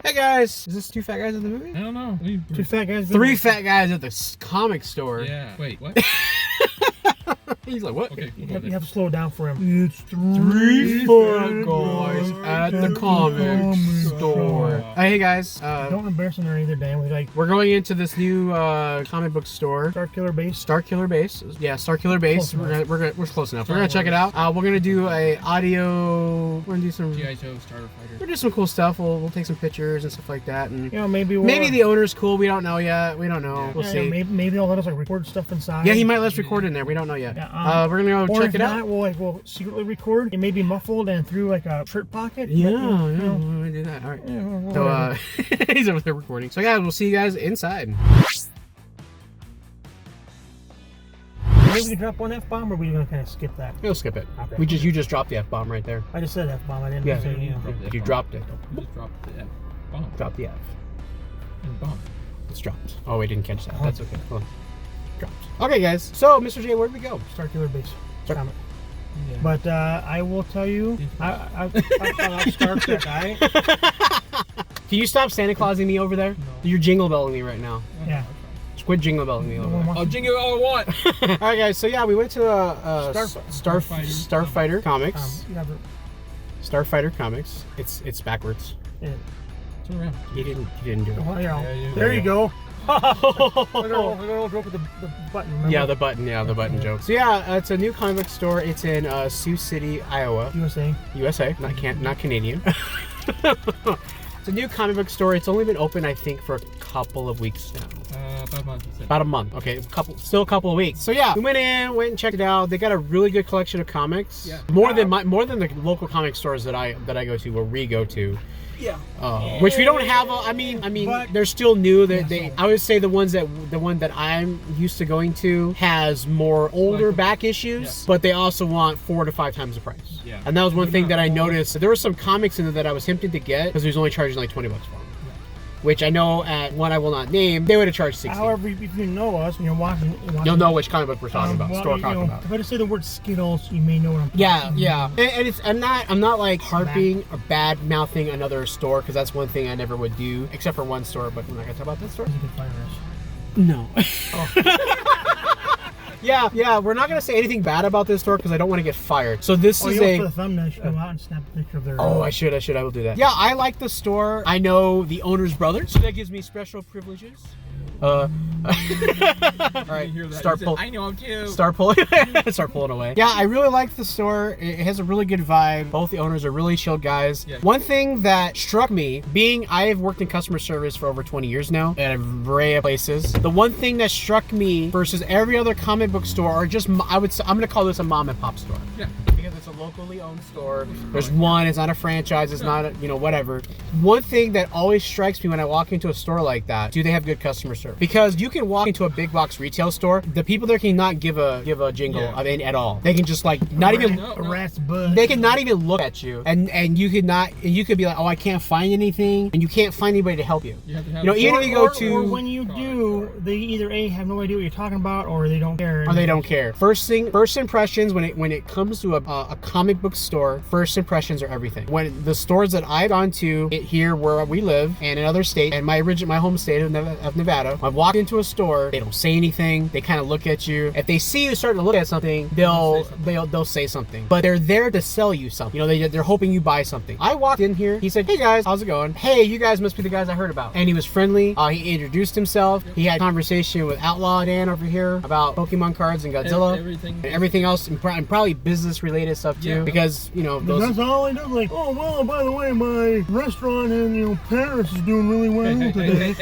Hey guys, is this two fat guys at the movie? I don't know. Two fat guys. Three fat guys at the comic store. Yeah. Wait, what? He's like, what? Okay. You have to slow down for him. It's Three fat guys at the comic store. Hey guys, Don't embarrass them or anything, Dan. we're going into this new comic book store. Starkiller Base. Starkiller Base. Yeah, Starkiller Base. We're close enough. We're gonna check it out. We're gonna do a audio. We're gonna do some. G.I. Joe, StarFighter. We'll do some cool stuff. We'll take some pictures and stuff like that. And Maybe the owner's cool. We don't know yet. We don't know. Yeah. We'll see. Maybe they'll let us record stuff inside. Yeah, he might let us record in there. We don't know yet. Yeah, we're gonna go check it out. We'll secretly record. It may be muffled and through a shirt pocket. Yeah, we're gonna do that. All right. Yeah, So he's over there recording. So yeah, we'll see you guys inside. Maybe we can drop one F-bomb, or are we gonna kind of skip that? We'll skip it. Okay. You just dropped the F-bomb right there. I just said F-bomb. I didn't Yeah, say You dropped it. Just dropped the F bomb. Drop the F. And bomb. It's dropped. Oh, we didn't catch that. That's okay. Hold on. Dropped. Okay, guys. So, Mr. J, where did we go? Starkiller Base. Comment. Yeah. But I will tell you, I'll start that guy. Can you stop Santa Clausing me over there? No. You're jingle belling me right now. Yeah. Quit jingle belling me over there. I'll jingle all I want. All right, guys. So yeah, we went to Starfighter. Starfighter Comics. Never. Starfighter Comics. It's backwards. Yeah. Turn around. He didn't do it. Well, Yeah, there you go. We're Oh. gonna go with the button. Remember? Yeah, the button joke. So yeah, it's a new comic book store. It's in Sioux City, Iowa, USA. not Canadian. It's a new comic book store. It's only been open, I think, for a couple of weeks now. About a month. About a month. Okay, still a couple of weeks. So yeah, we went and checked it out. They got a really good collection of comics. Yeah. More than the local comic stores that I go to, where we go to. Yeah. Which we don't have. I mean, But- they're still new. I would say the one that I'm used to going to has more older back issues, Yeah. but they also want 4 to 5 times the price. Yeah. And that was one thing that I noticed. There were some comics in there that I was tempted to get because he was only charging like $20 for them. Which I know at one I will not name, they would have charged $60. However, if you know us and you're watching, You'll know which comic book we're talking about. Store talking about. If I just say the word Skittles, you may know what I'm talking about. Yeah. And I'm not like harping or bad mouthing another store, because that's one thing I never would do, except for one store. But we're not gonna talk about that store. You can fire us. No. Yeah, we're not gonna say anything bad about this store because I don't want to get fired. So this is for the thumbnail, you should go out and snap a picture of their. Oh, I should. I will do that. Yeah, I like the store. I know the owner's brother, so that gives me special privileges. All right, start pulling. I know him too. Start pulling away. Yeah, I really like the store. It has a really good vibe. Both the owners are really chill guys. Yeah. One thing that struck me, I have worked in customer service for over 20 years now at a variety of places. The one thing that struck me versus every other comic book store, or just I'm gonna call this a mom and pop store. Yeah. Because it's a locally owned store. There's one. It's not a franchise. It's not whatever. One thing that always strikes me when I walk into a store like that: do they have good customer service? Because you can walk into a big box retail store, the people there cannot give a jingle at all. They can just not even a rat's butt. They can not even look at you, and you could be like, oh, I can't find anything, and you can't find anybody to help you. Even if you go to, or when you do, they either have no idea what you're talking about, or they don't care. Or they don't care. First impressions when it comes to a comic book store, first impressions are everything. When the stores that I've gone to here where we live and in other states, and my home state of Nevada, I've walked into a store, they don't say anything. They kind of look at you. If they see you starting to look at something, they'll say something. But they're there to sell you something. They're hoping you buy something. I walked in here. He said, "Hey guys, how's it going? Hey, you guys must be the guys I heard about." And he was friendly. He introduced himself. He had a conversation with Outlaw Dan over here about Pokemon cards and Godzilla and everything else, and probably business related stuff too. Yeah. Because that's all I do. Like, oh well, by the way, my restaurant in Paris is doing really well today.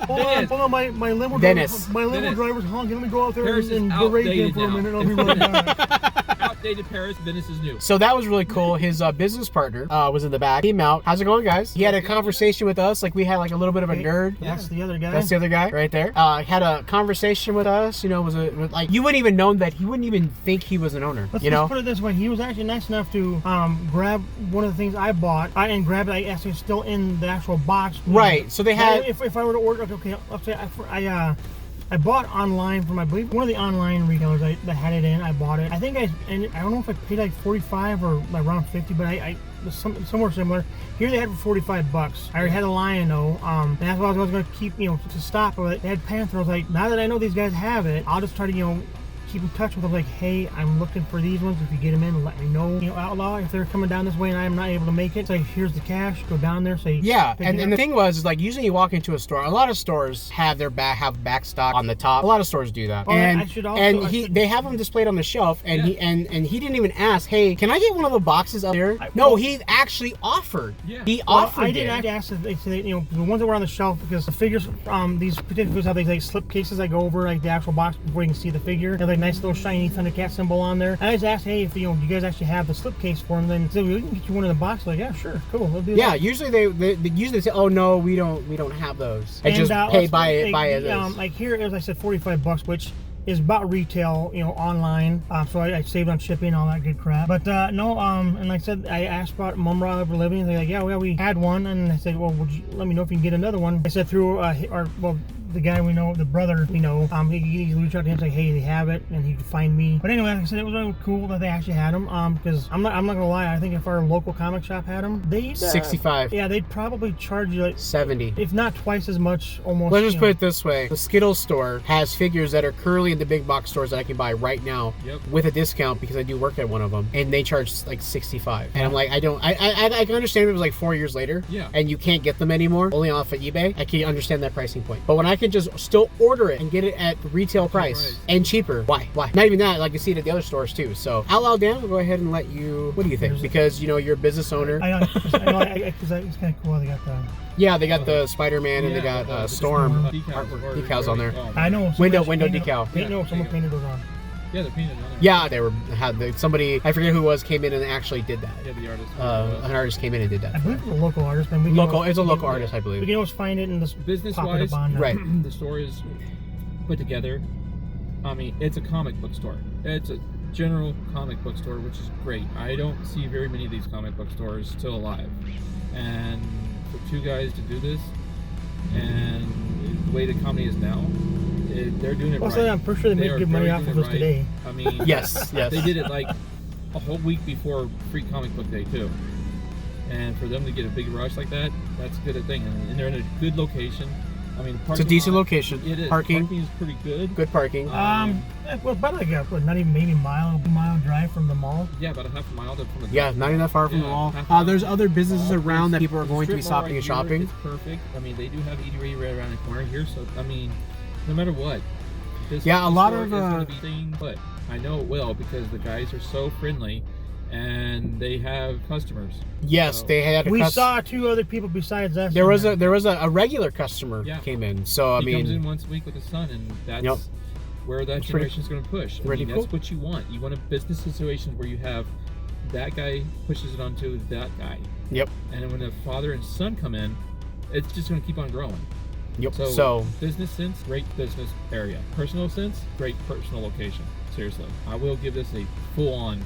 Hold on, my limo driver's honking. Let me go out there and berate him for a minute. I'll be right back. Outdated Paris, Venice is new. So that was really cool. His business partner was in the back. Came out. How's it going, guys? He had a conversation with us. Like we had like a little bit of a nerd. That's the other guy. That's the other guy right there. Had a conversation with us. Like you wouldn't even know that he wouldn't even think he was an owner. Let's put it this way. He was actually nice enough to grab one of the things I bought and grab it. I actually still in the actual box. Right. So they had. If I were to order, okay, let's say I bought online from, I believe, one of the online retailers that had it in. I bought it. I think I don't know if I paid like $45 or around $50, but I somewhere similar. Here they had it for 45 bucks. I already had a Lion though. And that's what I was going to keep, to stop with it. They had Panther. I was like, now that I know these guys have it, I'll just try to, keep in touch with them, like, hey, I'm looking for these ones. If you get them in, let me know. Outlaw, if they're coming down this way and I'm not able to make it, say, here's the cash, go down there, say, yeah. And the thing was, like, usually you walk into a store, a lot of stores have back stock on the top. A lot of stores do that. Oh, They have them displayed on the shelf, and he didn't even ask, hey, can I get one of the boxes up there? He actually offered. Yeah. He offered. I did ask if they said, the ones that were on the shelf, because the figures, these particular figures have these like slip cases that go over like the actual box before you can see the figure. They have like nice little shiny Thundercat symbol on there. I just asked, hey, if you guys actually have the slip case for them, then so we can get you one in the box. Like, yeah, sure, cool, we'll do that. Yeah, usually they usually say, oh no, we don't have those. And just buy it. Like here, as I said, 45 bucks, which is about retail, online. So I saved on shipping, all that good crap. But no, and like I said, I asked about Mumra Ever Living. They're like, yeah, we had one, and I said, well, would you let me know if you can get another one? I said through the guy we know, the brother we know, he reached out to him and said, hey, they have it, and he could find me. But anyway, like I said, it was really cool that they actually had them. Because I'm not gonna lie, I think if our local comic shop had them, they'd 65. Yeah, they'd probably charge you like 70, if not twice as much. Almost. Let's just put it this way: the Skittles store has figures that are currently in the big box stores that I can buy right now with a discount because I do work at one of them, and they charge like 65. And I'm like, I can understand if it was like 4 years later, and you can't get them anymore, only off of eBay. I can understand that pricing point, but when I can just still order it and get it at retail price and cheaper, why? Not even that, like you see it at the other stores too. So Outlaw Dan, we'll go ahead and let you. What do you think? Because you're a business owner. I know, because it's kind of cool. They got the. Yeah, they got the Spider-Man and they got Storm decals on there. I know. Window decal. Someone painted those on. Yeah, they're painted on there. Yeah, somebody, I forget who it was, came in and actually did that. Yeah, the artist. An artist came in and did that. I believe it's a local artist. It's a local artist, I believe. We can always find it in this business-wise, right? The store is put together. I mean, it's a comic book store. It's a general comic book store, which is great. I don't see very many of these comic book stores still alive. And for two guys to do this, and the way the company is now, they're doing it right. I'm pretty sure they make good money off of us today. I mean, yes. They did it like a whole week before Free Comic Book Day too. And for them to get a big rush like that, that's a good thing. And they're in a good location. I mean, it's a decent location. It is. Parking is pretty good. Good parking. Well, about like not even maybe mile drive from the mall. Yeah, about a half a mile from the mall. Yeah, not even that far from the mall. There's other businesses around that people are going to be stopping and shopping. It's perfect. I mean, they do have eatery right around the corner here, so I mean, no matter what. A lot of but I know it will because the guys are so friendly. And they have customers. Yes, so they had. We saw two other people besides us. There was a regular customer came in. So he comes in once a week with his son, and that's where that generation is going to push. I mean, that's what you want. You want a business situation where you have that guy pushes it onto that guy. Yep. And when the father and son come in, it's just going to keep on growing. Yep. So business sense, great business area. Personal sense, great personal location. Seriously, I will give this a full-on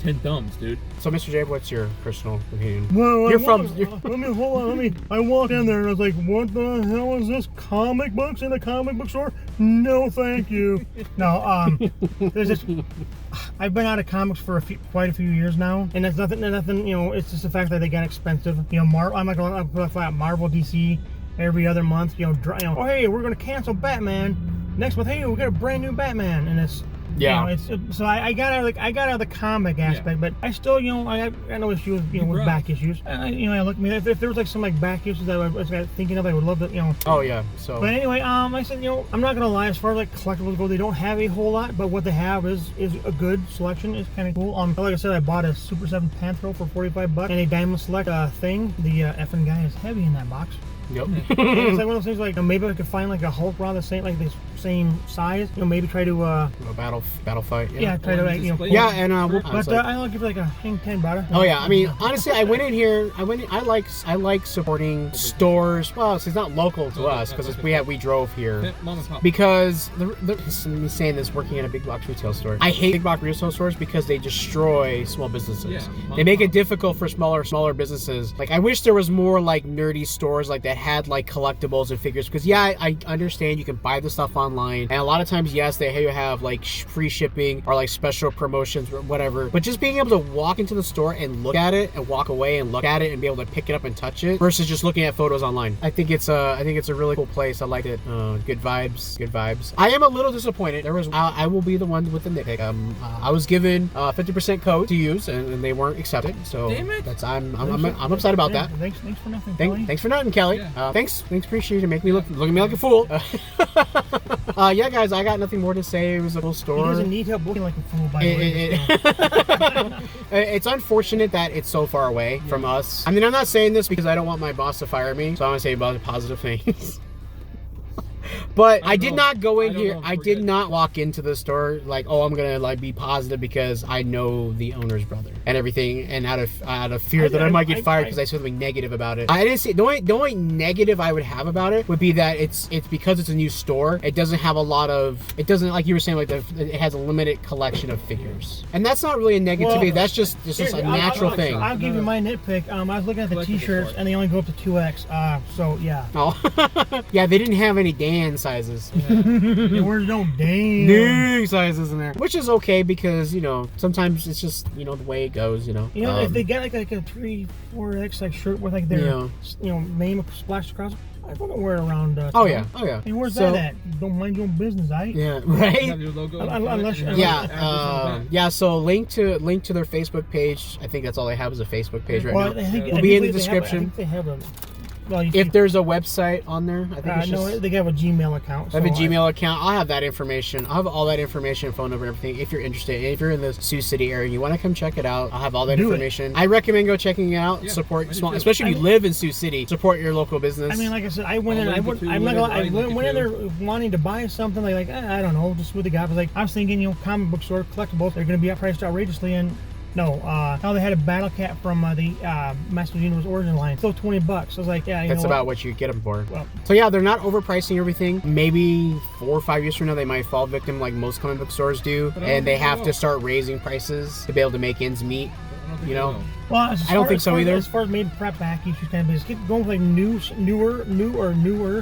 10 thumbs, dude. So, Mr. J, what's your personal opinion? Well, hold on. I walked in there and I was like, what the hell is this? Comic books in a comic book store? No, thank you. No, there's this. I've been out of comics for quite a few years now, and that's nothing. It's just the fact that they got expensive. I'm not gonna put flat Marvel, DC every other month. Oh hey, we're gonna cancel Batman next month. Hey, we got a brand new Batman, and it's. Yeah, so I got out of the comic aspect, but I still, I know issues, with back issues. I look, if there was like some like back issues that I was thinking of, I would love to, Oh yeah. So. But anyway, I said, I'm not gonna lie. As far as like collectibles go, they don't have a whole lot, but what they have is a good selection. It's kind of cool. Like I said, I bought a Super 7 Panthro for $45 and a Diamond Select thing. The effing guy is heavy in that box. Yep. It's like one of those things like maybe I could find like a Hulk around the same size. Maybe try to a battle fight. Yeah, try to like and I'll give it like a hang 10 about it. Oh yeah, I mean honestly, I went in here. I like supporting stores. Well, it's not local to us because we drove here. Because me saying this working at a big box retail store, I hate big box retail stores because they destroy small businesses. They make it difficult for smaller businesses. Like I wish there was more like nerdy stores like that had like collectibles and figures, because yeah, I understand you can buy the stuff online, and a lot of times, yes, they have like free shipping or like special promotions or whatever, but just being able to walk into the store and look at it and walk away and look at it and be able to pick it up and touch it versus just looking at photos online. I think it's a really cool place. I liked it. Good vibes. I am a little disappointed. I will be the one with the nitpick. I was given 50% code to use and they weren't accepted, so that's I'm upset about that. Thanks for nothing, Kelly. Thanks for nothing, Kelly. Yeah. Thanks, appreciate it. Make me look at me like a fool. Yeah, guys, I got nothing more to say. It was a cool store. He doesn't need help looking like a fool, by the way. It's unfortunate that it's so far away from us. I mean, I'm not saying this because I don't want my boss to fire me, so I want to say about positive things. But I did not go in here. I did not walk into the store like, oh, I'm gonna like be positive because I know the owner's brother and everything, and out of fear that I might get fired because I said something negative about it. I didn't see the only negative I would have about it would be that it's because it's a new store. It doesn't have a lot of. It doesn't, like you were saying, like it has a limited collection of figures, and that's not really a negativity. Well, that's just a natural thing. I'll give you my nitpick. I was looking at the T-shirts and they only go up to 2X. So yeah. Oh, yeah, they didn't have any Dan sizes. There were no damn sizes in there, which is okay because sometimes it's just the way it goes. If they get like a 3-4X like shirt with like their name splashed across, I wouldn't wear it around. Oh yeah. Hey, where's that at? Don't mind your own business, right? Yeah, right. Have your logo Yeah. So link to their Facebook page. I think that's all they have is a Facebook page right now. I think, It'll be in the description. I think they have a. Well, if there's a website on there, I think it's no, they have a Gmail account. I have a Gmail account. I'll have that information. I'll have all that information, phone number, everything. If you're interested, if you're in the Sioux City area, and you want to come check it out, I'll have all that information. I recommend go checking it out. Yeah, support small, especially if you live in Sioux City. Support your local business. I mean, like I said, I went in. I went in there wanting to buy something. Like I don't know, just with the guy. I was thinking, comic book store collectibles. They're going to be priced outrageously, and no, now they had a Battle Cat from the Masters Universe Origin line, still $20. I was like, yeah, that's about what you get them for. Well, so yeah, they're not overpricing everything. Maybe 4 or 5 years from now, they might fall victim like most comic book stores do, and they have to start raising prices to be able to make ends meet. Well, I don't think so either. As far as made prep back, you should kind of just keep going with like newer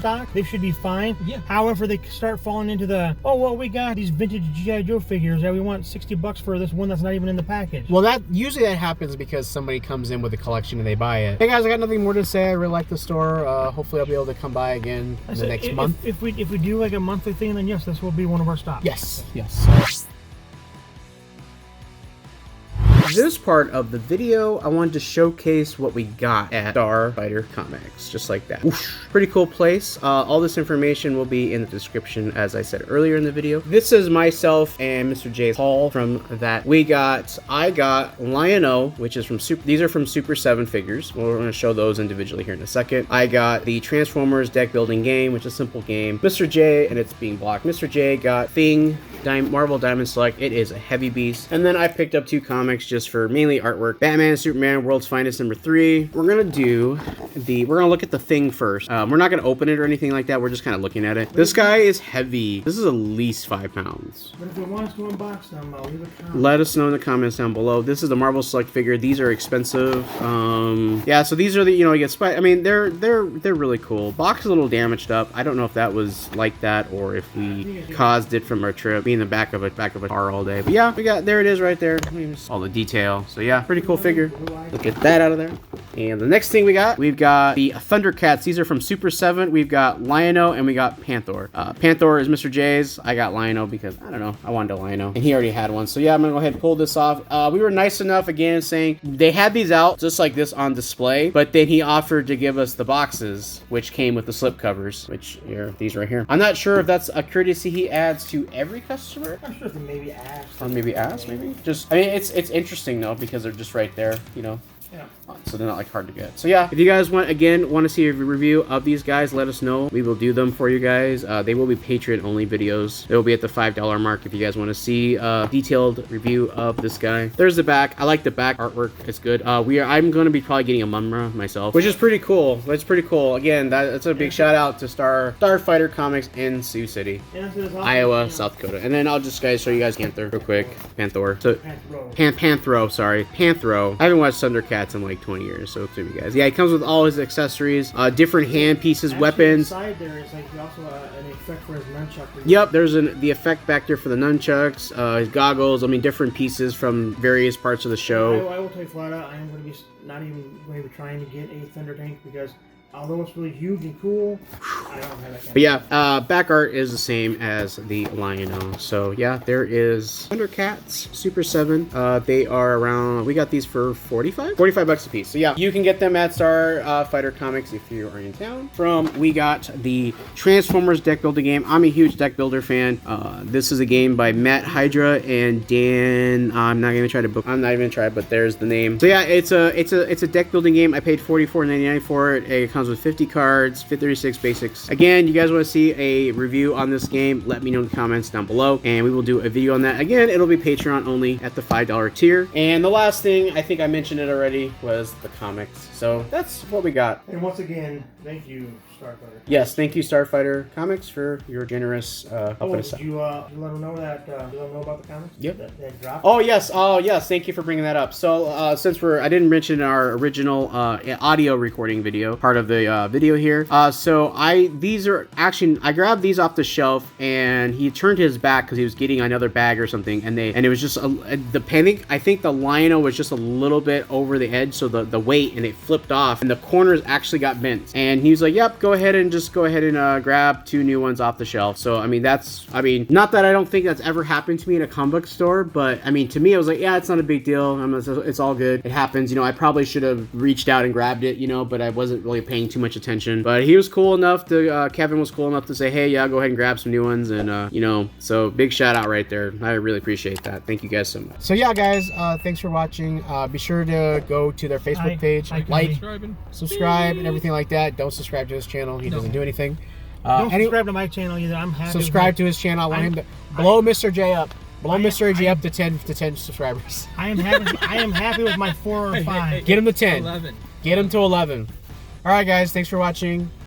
stock. They should be fine. Yeah. However, they start falling into the we got these vintage G.I. Joe figures that we want $60 for this one that's not even in the package. Well, that happens because somebody comes in with a collection and they buy it. Hey guys, I got nothing more to say. I really like the store. Hopefully, I'll be able to come by again in the next month. If we do like a monthly thing, then yes, this will be one of our stops. Yes. This part of the video, I wanted to showcase what we got at StarFighter Comics, just like that. Whoosh. Pretty cool place. All this information will be in the description, as I said earlier in the video. This is myself and Mr. J's haul from that. I got Lion-O, which is from these are from Super 7 figures. We're going to show those individually here in a second. I got the Transformers deck building game, which is a simple game. Mr. J, and it's being blocked. Mr. J got Thing, Marvel Diamond Select. It is a heavy beast. And then I picked up 2 comics just for mainly artwork. Batman and Superman World's Finest #3. We're gonna look at the Thing first. We're not gonna open it or anything like that. We're just kind of looking at it. This guy is heavy. This is at least 5 pounds. But if you want us to unbox them, leave a comment. Let us know in the comments down below. This is the Marvel Select figure. These are expensive. Yeah, so these are the you get I mean, they're really cool. Box is a little damaged up. I don't know if that was like that or if we caused it from our trip, being in the back of a car all day. But yeah, there it is right there. All the detail. So yeah, pretty cool figure. Let's get that out of there. And the next thing we've got the Thundercats. These are from Super 7. We've got Lion-O and we got Panther. Panther is Mr. J's. I got Lion-O because, I don't know, I wanted a Lion-O. And he already had one. So yeah, I'm going to go ahead and pull this off. We were nice enough, again, saying they had these out just like this on display. But then he offered to give us the boxes, which came with the slip covers, which are these right here. I'm not sure if that's a courtesy he adds to every customer. I'm sure they maybe asked. Or maybe asked, maybe? Just, I mean, it's interesting, though, because they're just right there, Yeah. So they're not like hard to get. So yeah, if you guys want to see a review of these guys, let us know. We will do them for you guys. They will be Patreon only videos. They will be at the $5 mark if you guys want to see a detailed review of this guy. There's the back. I like the back artwork. It's good. I'm going to be probably getting a Mumra myself, which is pretty cool. That's pretty cool. Again, that's a big shout out to StarFighter Comics in Sioux City, Iowa, South Dakota. And then I'll just show you guys Panther real quick. Panther. So Panthro. Sorry, Panthro. I haven't watched Thundercat Thundercats in like 20 years. So to you guys, yeah, it comes with all his accessories, different hand pieces, Actually, weapons. Inside there is like also an effect for his nunchuck. Yep, there's the effect back there for the nunchucks, his goggles. I mean, different pieces from various parts of the show. I will tell you flat out, I am going to be not even going to be trying to get a Thunder Tank because although it's really huge and cool, I don't have that kind But yeah, back art is the same as the Lion-O. So yeah, there is Thundercats Super 7. They are around, we got these for 45 bucks a piece. So yeah, you can get them at StarFighter Comics if you are in town. We got the Transformers deck building game. I'm a huge deck builder fan. This is a game by Matt Hydra and Dan. I'm not even gonna try, but there's the name. So yeah, it's a deck building game. I paid $44.99 for it. It comes with 50 cards, 36 basics. Again, you guys want to see a review on this game, let me know in the comments down below, and we will do a video on that. Again, it'll be Patreon only at the $5 tier. And the last thing, I think I mentioned it already, was the comics. So that's what we got. And once again, thank you, StarFighter. Yes, thank you, StarFighter Comics, for your generous helping us out. Did you let them know that? Did you let them know about the comics? Yep. That dropped? Oh yes, thank you for bringing that up. So since I didn't mention our original audio recording video, part of the video here. So these are actually, I grabbed these off the shelf, and he turned his back because he was getting another bag or something, and it was just I think the Lion-O was just a little bit over the edge, so the weight, and it flipped off, and the corners actually got bent. And he was like, "Yep, go ahead and grab 2 new ones off the shelf." So I mean, not that I don't think that's ever happened to me in a comic book store, but I mean, to me, I was like, yeah, it's not a big deal. It's all good. It happens. I probably should have reached out and grabbed it, but I wasn't really paying too much attention. But he was cool enough to, Kevin was cool enough to say, hey, yeah, go ahead and grab some new ones. And, so big shout out right there. I really appreciate that. Thank you guys so much. So yeah, guys, thanks for watching. Be sure to go to their Facebook page, like, subscribe, and everything like that. Don't subscribe to his channel. He doesn't do anything. Don't subscribe to my channel either. I'm happy. Subscribe to his channel. I want him to blow Mr. J up. Blow Mr. J up to 10 subscribers. I am happy with my 4 or 5. Get him to 10. 11. Get him to 11. All right, guys. Thanks for watching.